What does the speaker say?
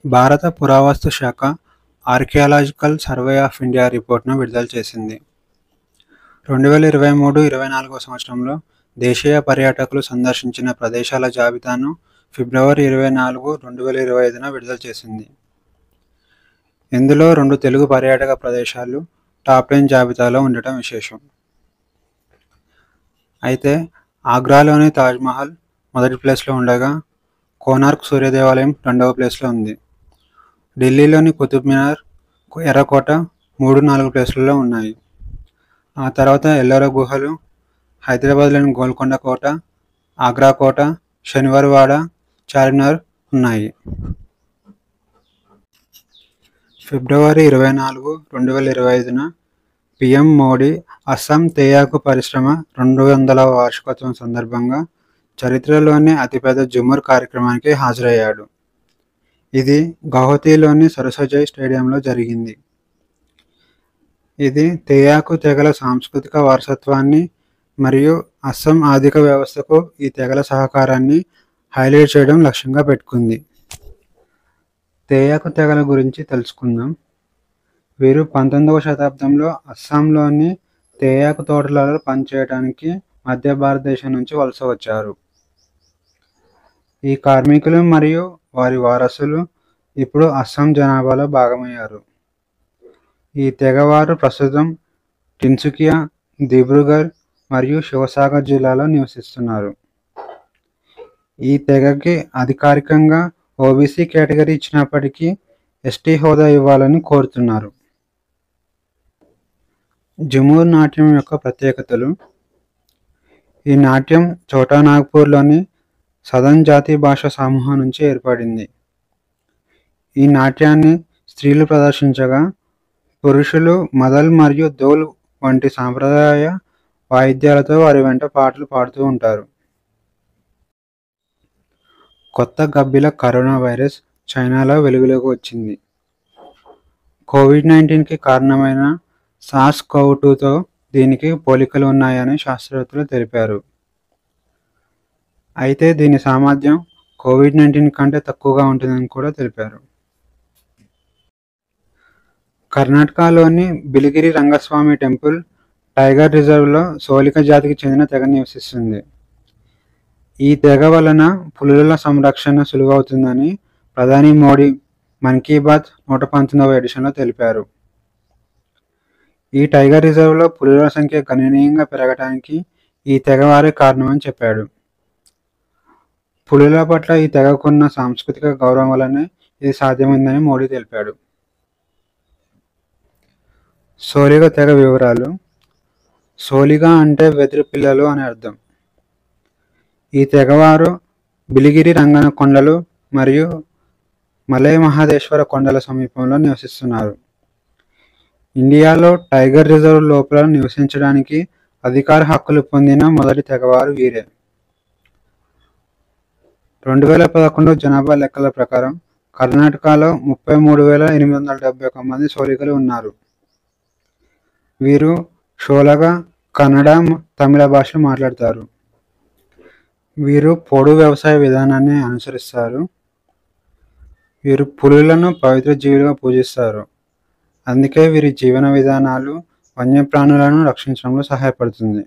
భారత పురావస్తు శాఖ ఆర్కియాలజికల్ సర్వే ఆఫ్ ఇండియా రిపోర్ట్ను విడుదల చేసింది. 2023-24 సంవత్సరంలో దేశీయ పర్యాటకులు సందర్శించిన ప్రదేశాల జాబితాను ఫిబ్రవరి 24, 2025న విడుదల చేసింది. ఇందులో 2 తెలుగు పర్యాటక ప్రదేశాలు టాప్ 10 జాబితాలో ఉండటం విశేషం. అయితే ఆగ్రాలోని తాజ్మహల్ మొదటి ప్లేస్లో ఉండగా కోనార్క్ సూర్య దేవాలయం 2వ ప్లేస్లో ఉంది. ఢిల్లీలోని కుతుబ్ మినార్, ఎర్రకోట 3-4 ప్లేస్లలో ఉన్నాయి. ఆ తర్వాత ఎల్లోరా గుహలు, హైదరాబాద్లోని గోల్కొండ కోట, ఆగ్రా కోట, శనివారవాడ, చార్మినార్ ఉన్నాయి. ఫిబ్రవరి 24, 2025న పీఎం మోడీ అస్సాం తేయాకు పరిశ్రమ 200వ వార్షికోత్సవం సందర్భంగా చరిత్రలోనే అతిపెద్ద జుముర్ కార్యక్రమానికి హాజరయ్యాడు. ఇది గౌహతిలోని సరస్వతి స్టేడియంలో జరిగింది. ఇది తేయాకు తెగల సాంస్కృతిక వారసత్వాన్ని మరియు అస్సాం ఆర్థిక వ్యవస్థకు ఈ తెగల సహకారాన్ని హైలైట్ చేయడం లక్ష్యంగా పెట్టుకుంది. తేయాకు తెగల గురించి తెలుసుకుందాం. వీరు 19వ శతాబ్దంలో అస్సాంలోని తేయాకు తోటలలో పనిచేయడానికి మధ్య భారతదేశం నుంచి వలస వచ్చారు. ఈ కార్మికులు మరియు వారి వారసులు ఇప్పుడు అస్సాం జనాభాలో భాగమయ్యారు. ఈ తెగవారు ప్రస్తుతం టిన్సుకియా, దిబ్రూగఢ్ మరియు శివసాగర్ జిల్లాలో నివసిస్తున్నారు. ఈ తెగకి అధికారికంగా ఓబీసీ కేటగిరీ ఇచ్చినప్పటికీ ఎస్టీ హోదా ఇవ్వాలని కోరుతున్నారు. జుమూర్ నాట్యం యొక్క ప్రత్యేకతలు. ఈ నాట్యం ఛోటా నాగ్పూర్లోని సదన్ జాతి భాషా సమూహం నుంచి ఏర్పడింది. ఈ నాట్యాన్ని స్త్రీలు ప్రదర్శించగా పురుషులు మదల్ మరియు దోల్ వంటి సాంప్రదాయ వాయిద్యాలతో వారి వెంట పాటలు పాడుతూ ఉంటారు. కొత్త గబ్బిల కరోనా వైరస్ చైనాలో వెలుగులోకి వచ్చింది. కోవిడ్-19కి కారణమైన SARS-CoV-2తో దీనికి పోలికలు ఉన్నాయని శాస్త్రవేత్తలు తెలిపారు. అయితే దీని సామర్థ్యం కోవిడ్-19 కంటే తక్కువగా ఉంటుందని కూడా తెలిపారు. కర్ణాటకలోని బిలిగిరి రంగస్వామి టెంపుల్ టైగర్ రిజర్వ్లో సోలిక జాతికి చెందిన తెగ నివసిస్తుంది. ఈ తెగ వలన పులుల సంరక్షణ సులువవుతుందని ప్రధాని మోడీ మన్ కీ బాత్ 119వ ఎడిషన్లో తెలిపారు. ఈ టైగర్ రిజర్వ్లో పులుల సంఖ్య గణనీయంగా పెరగడానికి ఈ తెగవారే కారణమని చెప్పాడు. పులుల పట్ల ఈ తెగకున్న సాంస్కృతిక గౌరవం వల్లనే ఇది సాధ్యమైందని మోడీ తెలిపాడు. సోలిగ తెగ వివరాలు. సోలిగ అంటే వెదురు పిల్లలు అని అర్థం. ఈ తెగవారు బిలిగిరి రంగన కొండలు మరియు మలై మహదేశ్వర కొండల సమీపంలో నివసిస్తున్నారు. ఇండియాలో టైగర్ రిజర్వ్ లోపల నివసించడానికి అధికార హక్కులు పొందిన మొదటి తెగవారు వీరే. 2011 జనాభా లెక్కల ప్రకారం కర్ణాటకలో 33,871 మంది సోలిగలు ఉన్నారు. వీరు షోలగ, కన్నడ, తమిళ భాషలు మాట్లాడతారు. వీరు పోడు వ్యవసాయ విధానాన్ని అనుసరిస్తారు. వీరు పులులను పవిత్ర జీవులుగా పూజిస్తారు. అందుకే వీరి జీవన విధానాలు వన్యప్రాణులను రక్షించడంలో సహాయపడుతుంది.